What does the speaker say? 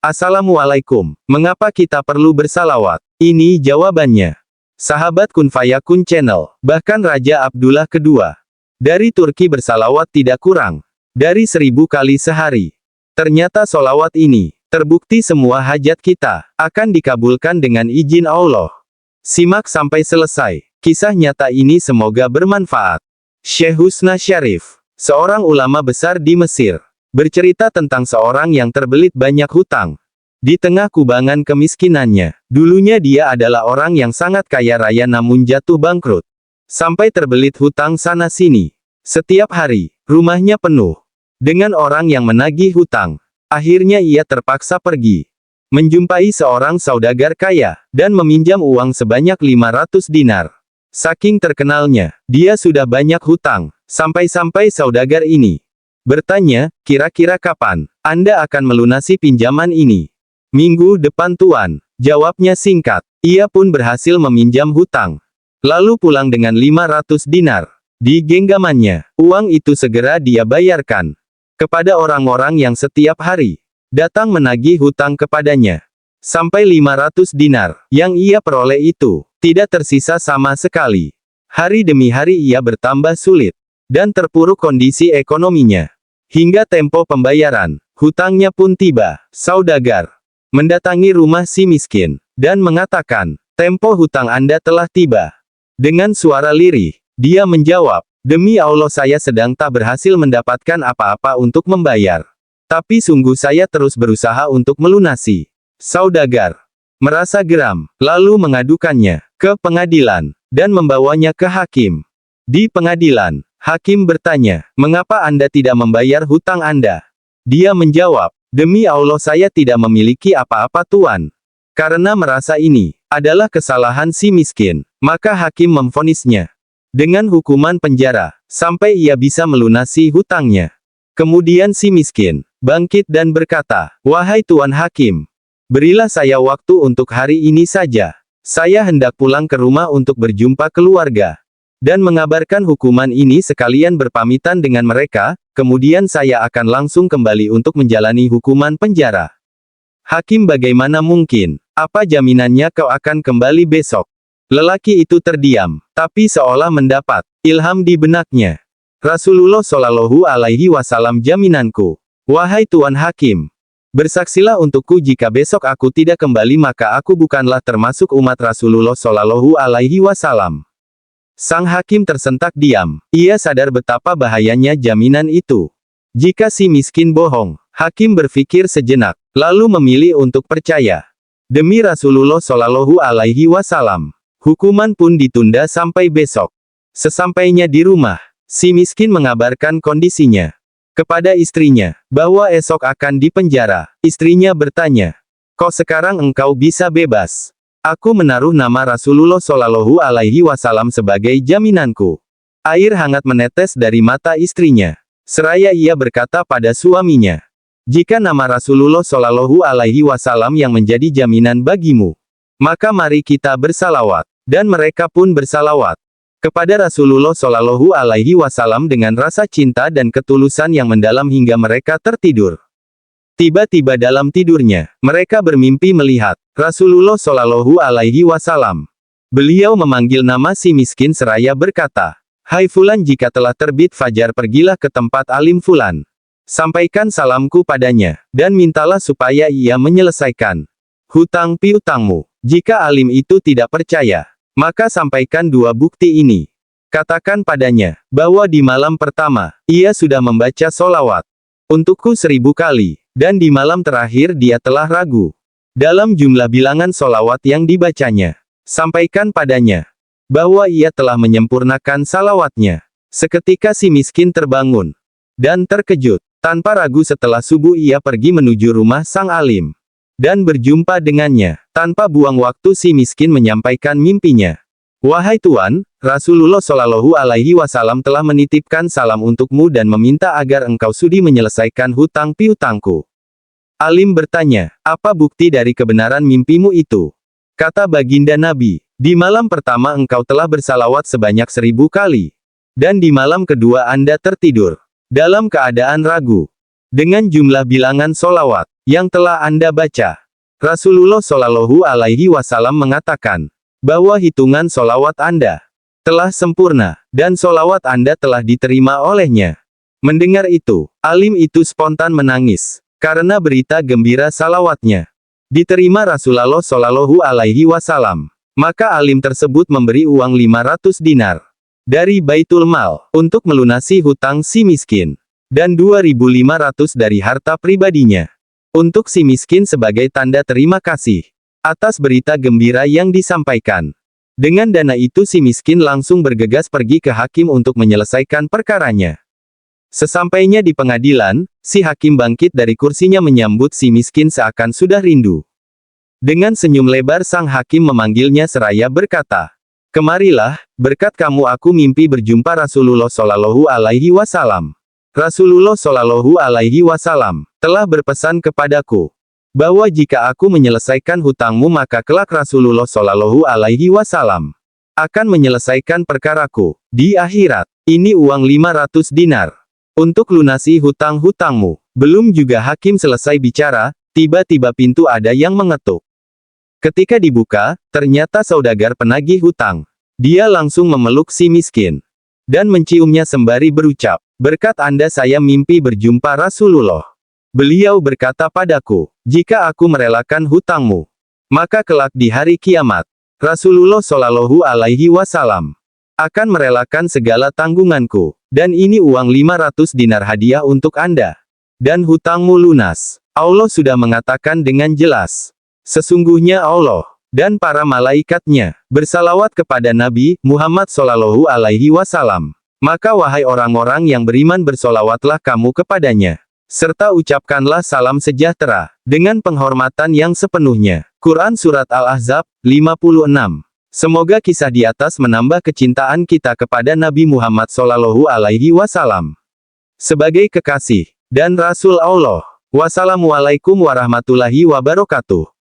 Assalamualaikum. Mengapa kita perlu bersalawat? Ini jawabannya. Sahabat Kun Fayakun Channel, bahkan Raja Abdullah II dari Turki bersalawat tidak kurang dari 1000 kali sehari. Ternyata solawat ini terbukti semua hajat kita akan dikabulkan dengan izin Allah. Simak sampai selesai kisah nyata ini, semoga bermanfaat. Syekh Husna Syarif, seorang ulama besar di Mesir, bercerita tentang seorang yang terbelit banyak hutang. Di tengah kubangan kemiskinannya, dulunya dia adalah orang yang sangat kaya raya namun jatuh bangkrut. Sampai terbelit hutang sana-sini. Setiap hari, rumahnya penuh dengan orang yang menagih hutang. Akhirnya ia terpaksa pergi menjumpai seorang saudagar kaya, dan meminjam uang sebanyak 500 dinar. Saking terkenalnya, dia sudah banyak hutang, sampai-sampai saudagar ini bertanya, "Kira-kira kapan Anda akan melunasi pinjaman ini?" "Minggu depan Tuan," jawabnya singkat. Ia pun berhasil meminjam hutang, lalu pulang dengan 500 dinar. Di genggamannya, uang itu segera dia bayarkan kepada orang-orang yang setiap hari datang menagih hutang kepadanya. Sampai 500 dinar yang ia peroleh itu tidak tersisa sama sekali. Hari demi hari ia bertambah sulit dan terpuruk kondisi ekonominya. Hingga tempo pembayaran hutangnya pun tiba. Saudagar mendatangi rumah si miskin dan mengatakan, "Tempo hutang Anda telah tiba." Dengan suara lirih, dia menjawab, "Demi Allah saya sedang tak berhasil mendapatkan apa-apa untuk membayar. Tapi sungguh saya terus berusaha untuk melunasi." Saudagar merasa geram, lalu mengadukannya ke pengadilan dan membawanya ke hakim. Di pengadilan, hakim bertanya, "Mengapa Anda tidak membayar hutang Anda?" Dia menjawab, "Demi Allah saya tidak memiliki apa-apa Tuan." Karena merasa ini adalah kesalahan si miskin, maka hakim memvonisnya dengan hukuman penjara sampai ia bisa melunasi hutangnya. Kemudian si miskin bangkit dan berkata, "Wahai Tuan Hakim, berilah saya waktu untuk hari ini saja. Saya hendak pulang ke rumah untuk berjumpa keluarga dan mengabarkan hukuman ini sekalian berpamitan dengan mereka, kemudian saya akan langsung kembali untuk menjalani hukuman penjara." Hakim, "Bagaimana mungkin? Apa jaminannya kau akan kembali besok?" Lelaki itu terdiam, tapi seolah mendapat ilham di benaknya. "Rasulullah Shallallahu Alaihi Wasallam jaminanku. Wahai Tuan Hakim, bersaksilah untukku jika besok aku tidak kembali maka aku bukanlah termasuk umat Rasulullah Shallallahu Alaihi Wasallam." Sang hakim tersentak diam. Ia sadar betapa bahayanya jaminan itu. Jika si miskin bohong, hakim berpikir sejenak, lalu memilih untuk percaya. Demi Rasulullah Shallallahu Alaihi Wasallam, hukuman pun ditunda sampai besok. Sesampainya di rumah, si miskin mengabarkan kondisinya kepada istrinya, bahwa esok akan dipenjara. Istrinya bertanya, "Kok sekarang engkau bisa bebas?" "Aku menaruh nama Rasulullah Shallallahu Alaihi Wasallam sebagai jaminanku." Air hangat menetes dari mata istrinya. Seraya ia berkata pada suaminya, "Jika nama Rasulullah Shallallahu Alaihi Wasallam yang menjadi jaminan bagimu, maka mari kita bersalawat." Dan mereka pun bersalawat kepada Rasulullah Shallallahu Alaihi Wasallam dengan rasa cinta dan ketulusan yang mendalam hingga mereka tertidur. Tiba-tiba dalam tidurnya, mereka bermimpi melihat Rasulullah Shallallahu Alaihi Wasallam. Beliau memanggil nama si miskin seraya berkata, "Hai Fulan, jika telah terbit fajar pergilah ke tempat alim Fulan. Sampaikan salamku padanya, dan mintalah supaya ia menyelesaikan hutang piutangmu. Jika alim itu tidak percaya, maka sampaikan 2 bukti ini. Katakan padanya, bahwa di malam pertama, ia sudah membaca solawat untukku 1000 kali, dan di malam terakhir dia telah ragu dalam jumlah bilangan solawat yang dibacanya. Sampaikan padanya, bahwa ia telah menyempurnakan salawatnya." Seketika si miskin terbangun dan terkejut. Tanpa ragu setelah subuh ia pergi menuju rumah sang alim dan berjumpa dengannya. Tanpa buang waktu si miskin menyampaikan mimpinya. "Wahai Tuan, Rasulullah Shallallahu Alaihi Wasallam telah menitipkan salam untukmu dan meminta agar engkau sudi menyelesaikan hutang piutangku." Alim bertanya, "Apa bukti dari kebenaran mimpimu itu?" Kata baginda Nabi, "Di malam pertama engkau telah bersalawat sebanyak 1000 kali. Dan di malam kedua Anda tertidur dalam keadaan ragu. dengan jumlah bilangan solawat yang telah Anda baca. Rasulullah Shallallahu Alaihi Wasallam mengatakan bahwa hitungan solawat Anda telah sempurna, dan solawat Anda telah diterima olehnya. Mendengar itu, alim itu spontan menangis, karena berita gembira salawatnya diterima Rasulullah Shallallahu Alaihi Wasallam. Maka alim tersebut memberi uang 500 dinar dari Baitul Mal untuk melunasi hutang si miskin, dan 2.500 dari harta pribadinya untuk si miskin sebagai tanda terima kasih atas berita gembira yang disampaikan. Dengan dana itu si miskin langsung bergegas pergi ke hakim untuk menyelesaikan perkaranya. Sesampainya di pengadilan, si hakim bangkit dari kursinya menyambut si miskin seakan sudah rindu. Dengan senyum lebar sang hakim memanggilnya seraya berkata, "Kemarilah, berkat kamu aku mimpi berjumpa Rasulullah Shallallahu Alaihi Wasallam. Rasulullah Shallallahu Alaihi Wasallam telah berpesan kepadaku bahwa jika aku menyelesaikan hutangmu maka kelak Rasulullah Shallallahu Alaihi Wasallam akan menyelesaikan perkaraku di akhirat. Ini uang 500 dinar untuk lunasi hutang-hutangmu." Belum juga hakim selesai bicara, tiba-tiba pintu ada yang mengetuk. Ketika dibuka, ternyata saudagar penagih hutang. Dia langsung memeluk si miskin dan menciumnya sembari berucap, "Berkat Anda saya mimpi berjumpa Rasulullah. Beliau berkata padaku, jika aku merelakan hutangmu, maka kelak di hari kiamat, Rasulullah Shallallahu Alaihi Wasallam akan merelakan segala tanggunganku, dan ini uang 500 dinar hadiah untuk Anda. Dan hutangmu lunas." Allah sudah mengatakan dengan jelas, sesungguhnya Allah dan para malaikatnya bersalawat kepada Nabi Muhammad Shallallahu Alaihi Wasallam. Maka wahai orang-orang yang beriman bersolawatlah kamu kepadanya, serta ucapkanlah salam sejahtera, dengan penghormatan yang sepenuhnya. Quran Surat Al-Ahzab, 56. Semoga kisah di atas menambah kecintaan kita kepada Nabi Muhammad Shallallahu Alaihi Wasallam sebagai kekasih dan Rasul Allah. Wassalamualaikum warahmatullahi wabarakatuh.